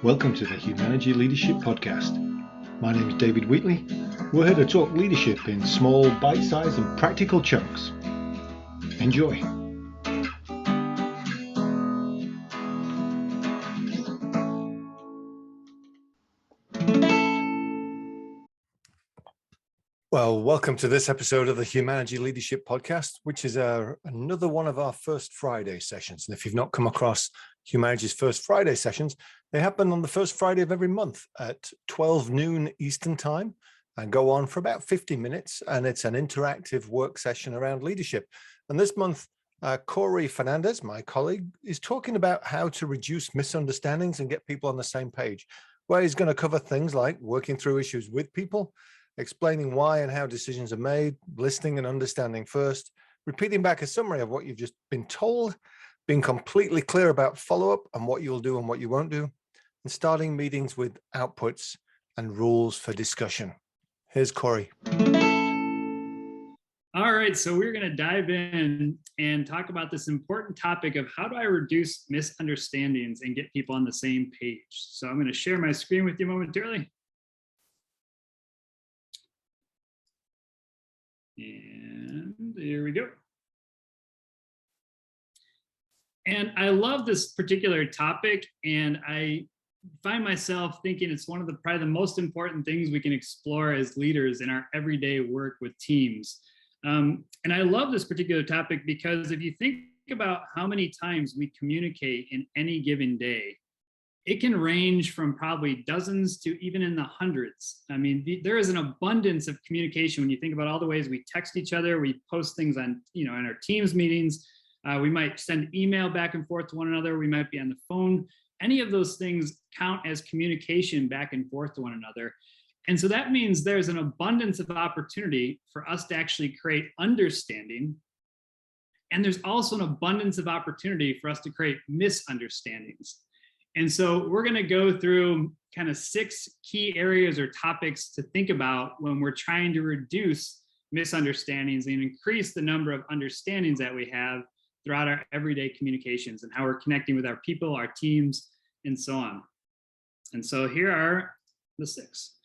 Welcome to the Humanergy Leadership Podcast. My name is David Wheatley. We're here to talk leadership in small, bite-sized and practical chunks. Enjoy. Well, welcome to this episode of the Humanergy Leadership Podcast, which is another one of our First Friday sessions. And if you've not come across Humanergy's First Friday sessions, they happen on the first Friday of every month at 12 noon Eastern Time and go on for about 50 minutes. And it's an interactive work session around leadership. And this month, Corey Fernandez, my colleague, is talking about how to reduce misunderstandings and get people on the same page, where he's going to cover things like working through issues with people, explaining why and how decisions are made, listening and understanding first, repeating back a summary of what you've just been told, being completely clear about follow-up and what you'll do and what you won't do, and starting meetings with outputs and rules for discussion. Here's Corey. All right, so we're going to dive in and talk about this important topic of how do I reduce misunderstandings and get people on the same page. So I'm going to share my screen with you momentarily. And here we go. And I love this particular topic, and I find myself thinking it's one of probably the most important things we can explore as leaders in our everyday work with teams. And I love this particular topic because if you think about how many times we communicate in any given day, it can range from probably dozens to even in the hundreds. I mean, there is an abundance of communication when you think about all the ways we text each other, we post things on, in our Teams meetings, we might send email back and forth to one another, we might be on the phone. Any of those things count as communication back and forth to one another. And so that means there's an abundance of opportunity for us to actually create understanding. And there's also an abundance of opportunity for us to create misunderstandings. And so we're going to go through kind of 6 key areas or topics to think about when we're trying to reduce misunderstandings and increase the number of understandings that we have throughout our everyday communications and how we're connecting with our people, our teams, and so on. And so here are the 6.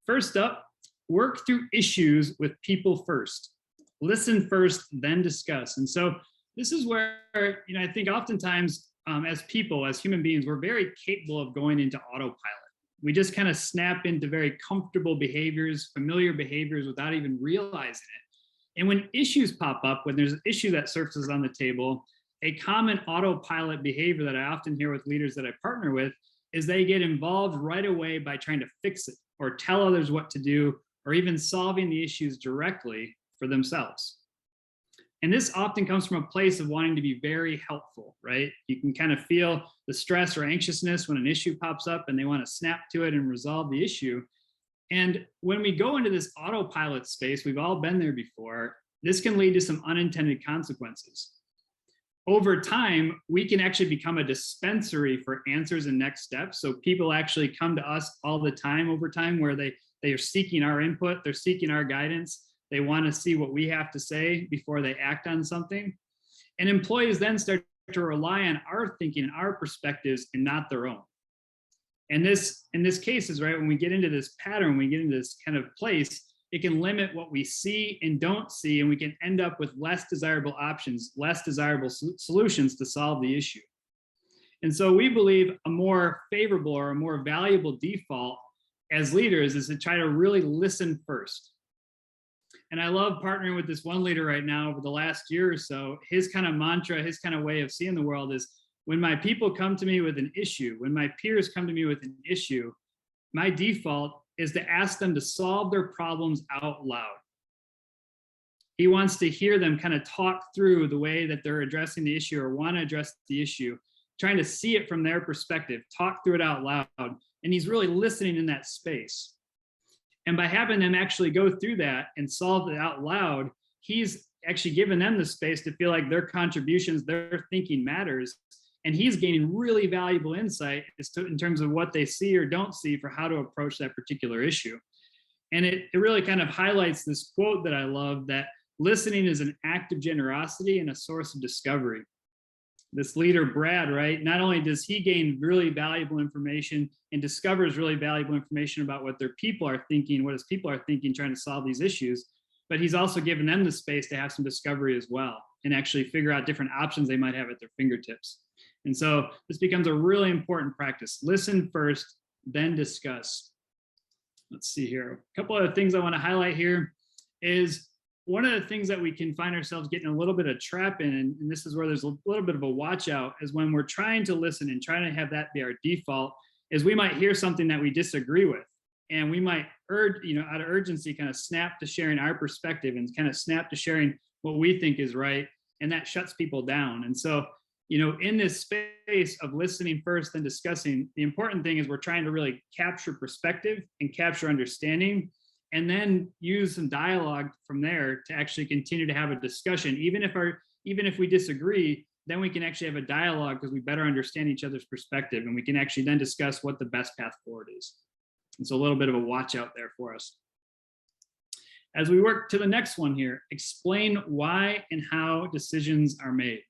First up, work through issues with people first. Listen first, then discuss. And so this is where, I think oftentimes as people, as human beings, we're very capable of going into autopilot. We just kind of snap into very comfortable behaviors, familiar behaviors without even realizing it. And when issues pop up, when there's an issue that surfaces on the table, a common autopilot behavior that I often hear with leaders that I partner with is they get involved right away by trying to fix it or tell others what to do, or even solving the issues directly for themselves. And this often comes from a place of wanting to be very helpful, right? You can kind of feel the stress or anxiousness when an issue pops up and they want to snap to it and resolve the issue. And when we go into this autopilot space, we've all been there before, this can lead to some unintended consequences. Over time, we can actually become a dispensary for answers and next steps. So people actually come to us all the time over time where they are seeking our input, they're seeking our guidance. They want to see what we have to say before they act on something. And employees then start to rely on our thinking and our perspectives and not their own. And this, in this case, is right when we get into this pattern, we get into this kind of place, it can limit what we see and don't see, and we can end up with less desirable options, less desirable solutions to solve the issue. And so we believe a more favorable or a more valuable default as leaders is to try to really listen first. And I love partnering with this one leader right now over the last year or so. His kind of mantra, his kind of way of seeing the world is when my people come to me with an issue, when my peers come to me with an issue, my default is to ask them to solve their problems out loud. He wants to hear them kind of talk through the way that they're addressing the issue or want to address the issue, trying to see it from their perspective, talk through it out loud. And he's really listening in that space. And by having them actually go through that and solve it out loud, he's actually given them the space to feel like their contributions, their thinking matters. And he's gaining really valuable insight in terms of what they see or don't see for how to approach that particular issue. And it really kind of highlights this quote that I love, that listening is an act of generosity and a source of discovery. this leader, Brad, right? Not only does he gain really valuable information and discovers really valuable information about what their people are thinking, what his people are thinking, trying to solve these issues, but he's also given them the space to have some discovery as well and actually figure out different options they might have at their fingertips. And so this becomes a really important practice. Listen first, then discuss. Let's see here. A couple other things I want to highlight here is one of the things that we can find ourselves getting a little bit of trap in, and this is where there's a little bit of a watch out, is when we're trying to listen and trying to have that be our default, is we might hear something that we disagree with. And we might out of urgency, kind of snap to sharing our perspective and kind of snap to sharing what we think is right. And that shuts people down. And so, in this space of listening first and discussing, the important thing is we're trying to really capture perspective and capture understanding, and then use some dialogue from there to actually continue to have a discussion. Even if we disagree, then we can actually have a dialogue because we better understand each other's perspective, and we can actually then discuss what the best path forward is. And so a little bit of a watch out there for us. As we work to the next one here, explain why and how decisions are made.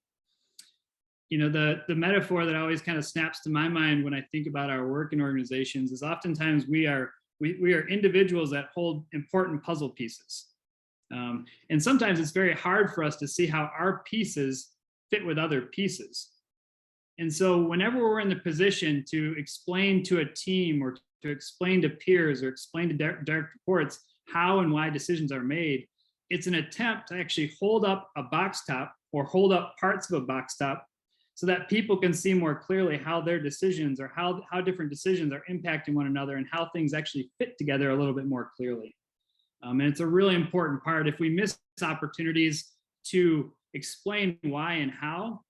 The metaphor that always kind of snaps to my mind when I think about our work in organizations is oftentimes we are individuals that hold important puzzle pieces. And sometimes it's very hard for us to see how our pieces fit with other pieces. And so whenever we're in the position to explain to a team or to explain to peers or explain to direct reports how and why decisions are made, it's an attempt to actually hold up a box top or hold up parts of a box top so that people can see more clearly how their decisions or how different decisions are impacting one another and how things actually fit together a little bit more clearly. And it's a really important part. If we miss opportunities to explain why and how,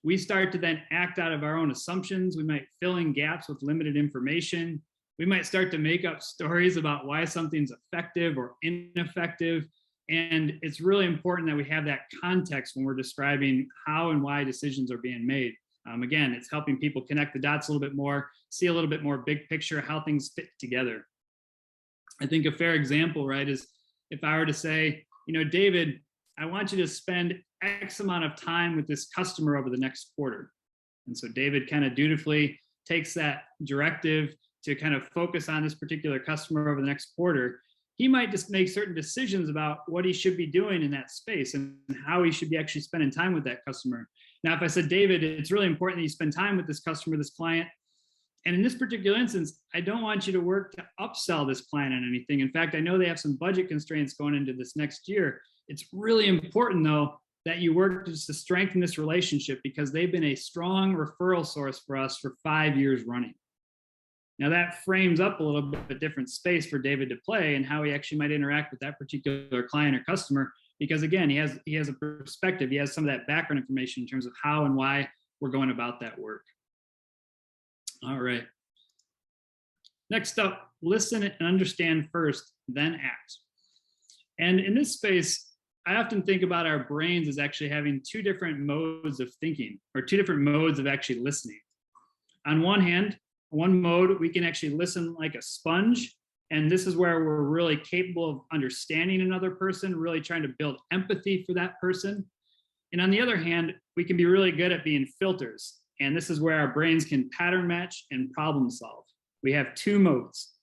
we start to then act out of our own assumptions. We might fill in gaps with limited information. We might start to make up stories about why something's effective or ineffective. And it's really important that we have that context when we're describing how and why decisions are being made. Again, it's helping people connect the dots a little bit more, see a little bit more big picture, how things fit together. I think a fair example, right, is if I were to say, David, I want you to spend X amount of time with this customer over the next quarter. And so David kind of dutifully takes that directive to kind of focus on this particular customer over the next quarter. He might just make certain decisions about what he should be doing in that space and how he should be actually spending time with that customer. Now, if I said, David, it's really important that you spend time with this customer, this client, and in this particular instance, I don't want you to work to upsell this client on anything. In fact, I know they have some budget constraints going into this next year. It's really important, though, that you work just to strengthen this relationship because they've been a strong referral source for us for 5 years running. Now that frames up a little bit of a different space for David to play and how he actually might interact with that particular client or customer, because again, he has a perspective, he has some of that background information in terms of how and why we're going about that work. All right. Next up, listen and understand first, then act. And in this space, I often think about our brains as actually having two different modes of thinking or two different modes of actually listening. On one hand, one mode, we can actually listen like a sponge. And this is where we're really capable of understanding another person, really trying to build empathy for that person. And on the other hand, we can be really good at being filters. And this is where our brains can pattern match and problem solve. We have two modes.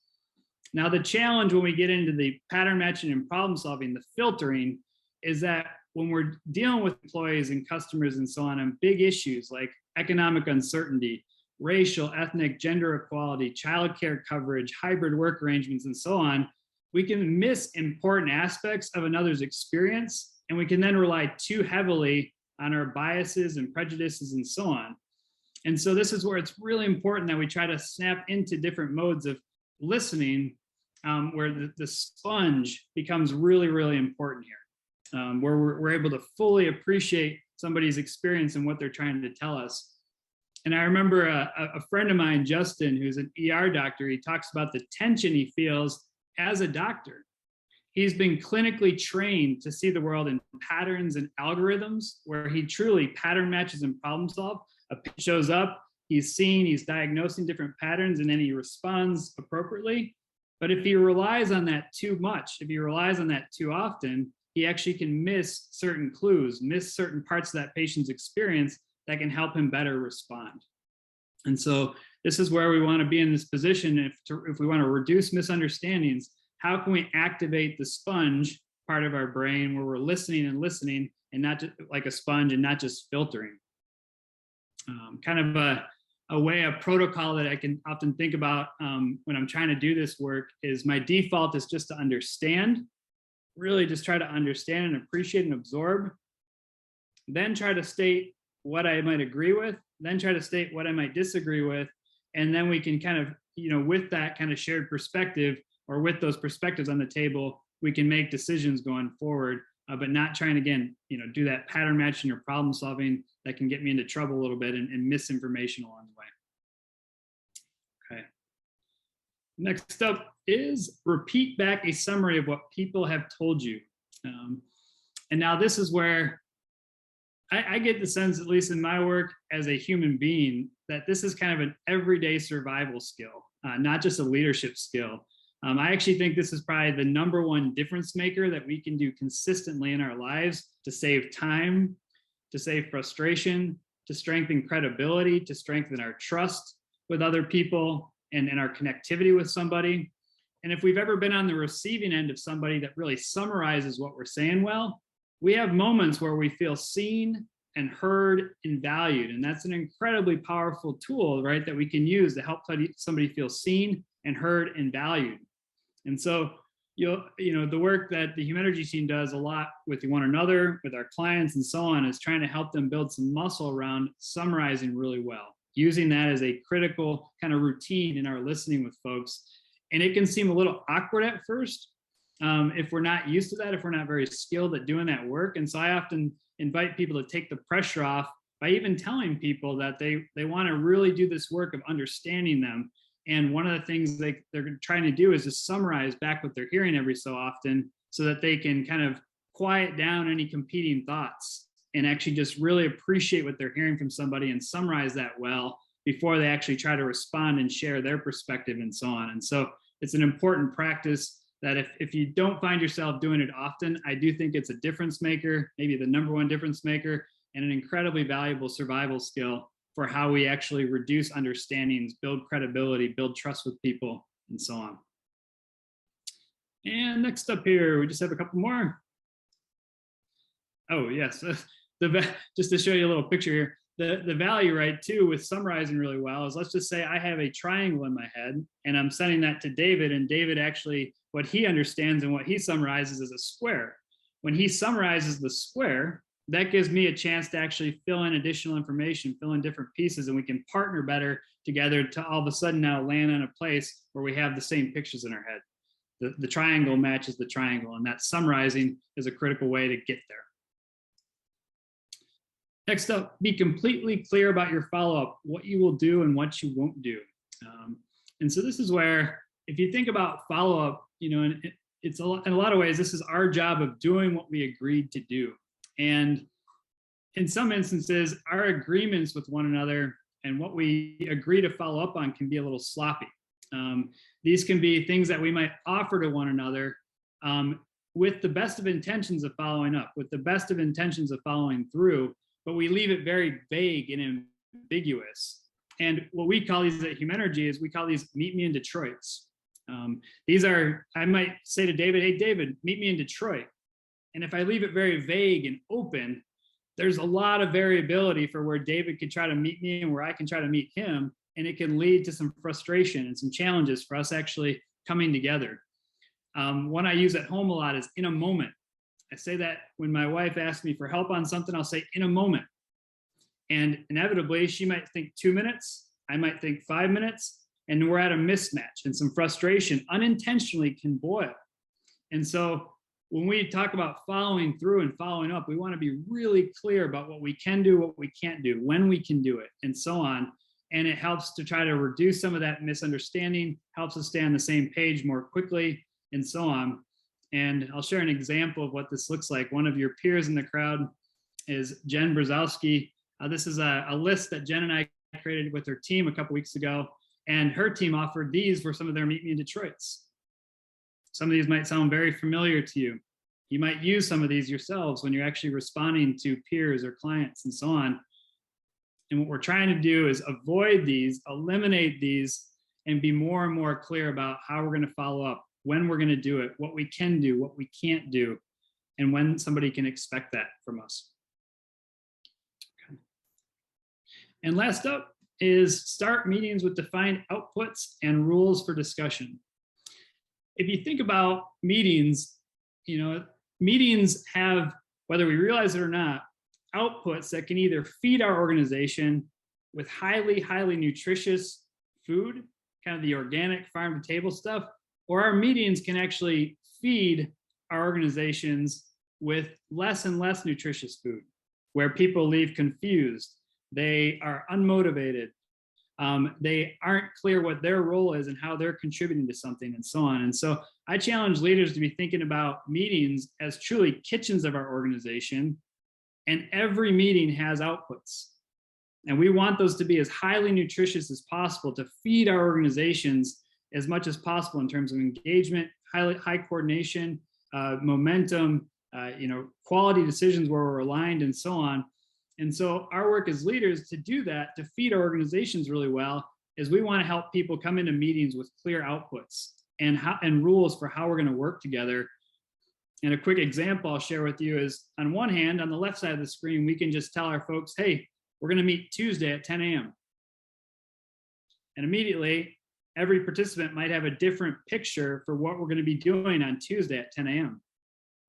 Now, the challenge when we get into the pattern matching and problem solving, the filtering, is that when we're dealing with employees and customers and so on big issues like economic uncertainty, racial, ethnic, gender equality, childcare coverage, hybrid work arrangements, and so on, we can miss important aspects of another's experience, and we can then rely too heavily on our biases and prejudices and so on. And so this is where it's really important that we try to snap into different modes of listening, where the sponge becomes really, really important here, where we're able to fully appreciate somebody's experience and what they're trying to tell us. And I remember a friend of mine, Justin, who's an ER doctor, he talks about the tension he feels as a doctor. He's been clinically trained to see the world in patterns and algorithms where he truly pattern matches and problem solve. A patient shows up, he's diagnosing different patterns, and then he responds appropriately. But if he relies on that too much, if he relies on that too often, he actually can miss certain clues, miss certain parts of that patient's experience that can help him better respond. And so this is where we want to be in this position. If we want to reduce misunderstandings, how can we activate the sponge part of our brain where we're listening and not just like a sponge and not just filtering? Kind of a way, a protocol that I can often think about when I'm trying to do this work is my default is just to understand, really just try to understand and appreciate and absorb, then try to state what I might agree with, then try to state what I might disagree with. And then we can kind of, with that kind of shared perspective or with those perspectives on the table, we can make decisions going forward, but not trying to, again, do that pattern matching or problem solving that can get me into trouble a little bit and misinformation along the way. Okay. Next up is repeat back a summary of what people have told you. And now this is where I get the sense, at least in my work as a human being, that this is kind of an everyday survival skill, not just a leadership skill. I actually think this is probably the #1 difference maker that we can do consistently in our lives to save time, to save frustration, to strengthen credibility, to strengthen our trust with other people and our connectivity with somebody. And if we've ever been on the receiving end of somebody that really summarizes what we're saying well, we have moments where we feel seen and heard and valued. And that's an incredibly powerful tool, right, that we can use to help somebody feel seen and heard and valued. And so, the work that the Humanergy team does a lot with one another, with our clients and so on, is trying to help them build some muscle around summarizing really well, using that as a critical kind of routine in our listening with folks. And it can seem a little awkward at first, if we're not used to that, if we're not very skilled at doing that work. And so I often invite people to take the pressure off by even telling people that they want to really do this work of understanding them. And one of the things they're trying to do is just summarize back what they're hearing every so often so that they can kind of quiet down any competing thoughts and actually just really appreciate what they're hearing from somebody and summarize that well before they actually try to respond and share their perspective and so on. And so it's an important practice that if you don't find yourself doing it often, I do think it's a difference maker, maybe the #1 difference maker, and an incredibly valuable survival skill for how we actually reduce understandings, build credibility, build trust with people, and so on. And next up here, we just have a couple more. Oh, yes. Just to show you a little picture here, the value, right, too, with summarizing really well is, let's just say I have a triangle in my head and I'm sending that to David, and David actually, what he understands and what he summarizes is a square. When he summarizes the square, that gives me a chance to actually fill in additional information, fill in different pieces, and we can partner better together to all of a sudden now land in a place where we have the same pictures in our head. The triangle matches the triangle, and that summarizing is a critical way to get there. Next up, be completely clear about your follow-up, what you will do and what you won't do. And so this is where, if you think about follow-up, and it's in a lot of ways, this is our job of doing what we agreed to do. And in some instances, our agreements with one another and what we agree to follow up on can be a little sloppy. These can be things that we might offer to one another with the best of intentions of following up, with the best of intentions of following through, but we leave it very vague and ambiguous. And what we call these at Humanergy is we call these meet me in Detroits. These are, I might say to David, hey, David, meet me in Detroit. And if I leave it very vague and open, there's a lot of variability for where David could try to meet me and where I can try to meet him. And it can lead to some frustration and some challenges for us actually coming together. One I use at home a lot is in a moment. I say that when my wife asks me for help on something, I'll say in a moment. And inevitably, she might think 2 minutes, I might think 5 minutes, and we're at a mismatch, and some frustration unintentionally can boil. And so when we talk about following through and following up, we want to be really clear about what we can do, what we can't do, when we can do it, and so on. And it helps to try to reduce some of that misunderstanding, helps us stay on the same page more quickly, and so on. And I'll share an example of what this looks like. One of your peers in the crowd is Jen Brzezowski. This is a list that Jen and I created with her team a couple weeks ago. And her team offered these for some of their Meet Me in Detroits. Some of these might sound very familiar to you. You might use some of these yourselves when you're actually responding to peers or clients and so on. And what we're trying to do is avoid these, eliminate these, and be more and more clear about how we're going to follow up, when we're going to do it, what we can do, what we can't do, and when somebody can expect that from us. Okay. And last up is start meetings with defined outputs and rules for discussion. If you think about meetings, meetings have, whether we realize it or not, outputs that can either feed our organization with highly nutritious food, kind of the organic farm to table stuff, or our meetings can actually feed our organizations with less and less nutritious food, where people leave confused, they are unmotivated, they aren't clear what their role is and how they're contributing to something, and so on. And so I challenge leaders to be thinking about meetings as truly kitchens of our organization, and every meeting has outputs. And we want those to be as highly nutritious as possible to feed our organizations as much as possible in terms of engagement, high coordination, momentum, quality decisions where we're aligned, and so on. And so our work as leaders to do that, to feed our organizations really well, is we want to help people come into meetings with clear outputs and rules for how we're going to work together. And a quick example I'll share with you is, on one hand, on the left side of the screen, we can just tell our folks, hey, we're going to meet Tuesday at 10 a.m. And immediately, every participant might have a different picture for what we're going to be doing on Tuesday at 10 a.m.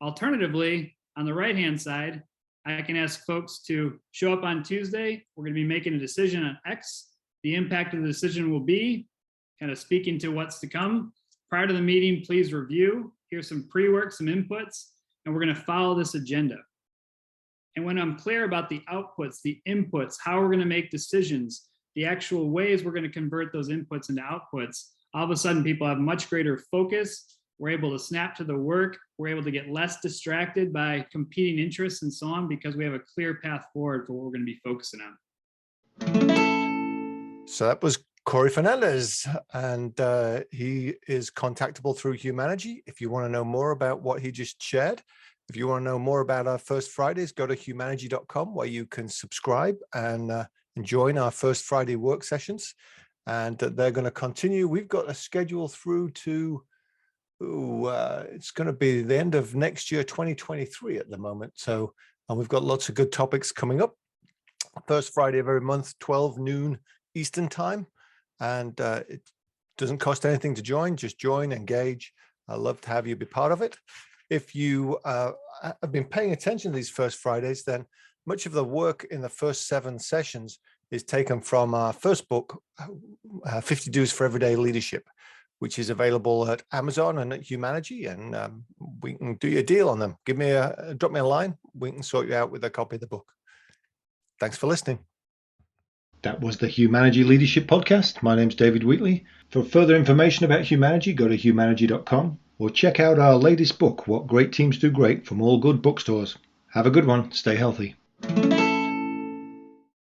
Alternatively, on the right-hand side, I can ask folks to show up on Tuesday. We're going to be making a decision on X. The impact of the decision will be kind of speaking to what's to come. Prior to the meeting, please review. Here's some pre-work, some inputs, and we're going to follow this agenda. And when I'm clear about the outputs, the inputs, how we're going to make decisions, the actual ways we're going to convert those inputs into outputs, all of a sudden people have much greater focus. We're able to snap to the work. We're able to get less distracted by competing interests and so on, because we have a clear path forward for what we're going to be focusing on. So that was Corey Fernandez, and he is contactable through Humanergy. If you want to know more about what he just shared, if you want to know more about our First Fridays, go to humanergy.com, where you can subscribe and join our First Friday work sessions. And they're going to continue. We've got a schedule through to, it's going to be the end of next year, 2023 at the moment. So, and we've got lots of good topics coming up. First Friday of every month, 12 noon Eastern time. And it doesn't cost anything to join. Just join, engage. I'd love to have you be part of it. If you have been paying attention to these First Fridays, then much of the work in the first 7 sessions is taken from our first book, 50 Do's for Everyday Leadership, which is available at Amazon and at Humanergy, and we can do you a deal on them. Drop me a line. We can sort you out with a copy of the book. Thanks for listening. That was the Humanergy Leadership Podcast. My name's David Wheatley. For further information about Humanergy, go to humanergy.com or check out our latest book, What Great Teams Do Great, from all good bookstores. Have a good one. Stay healthy.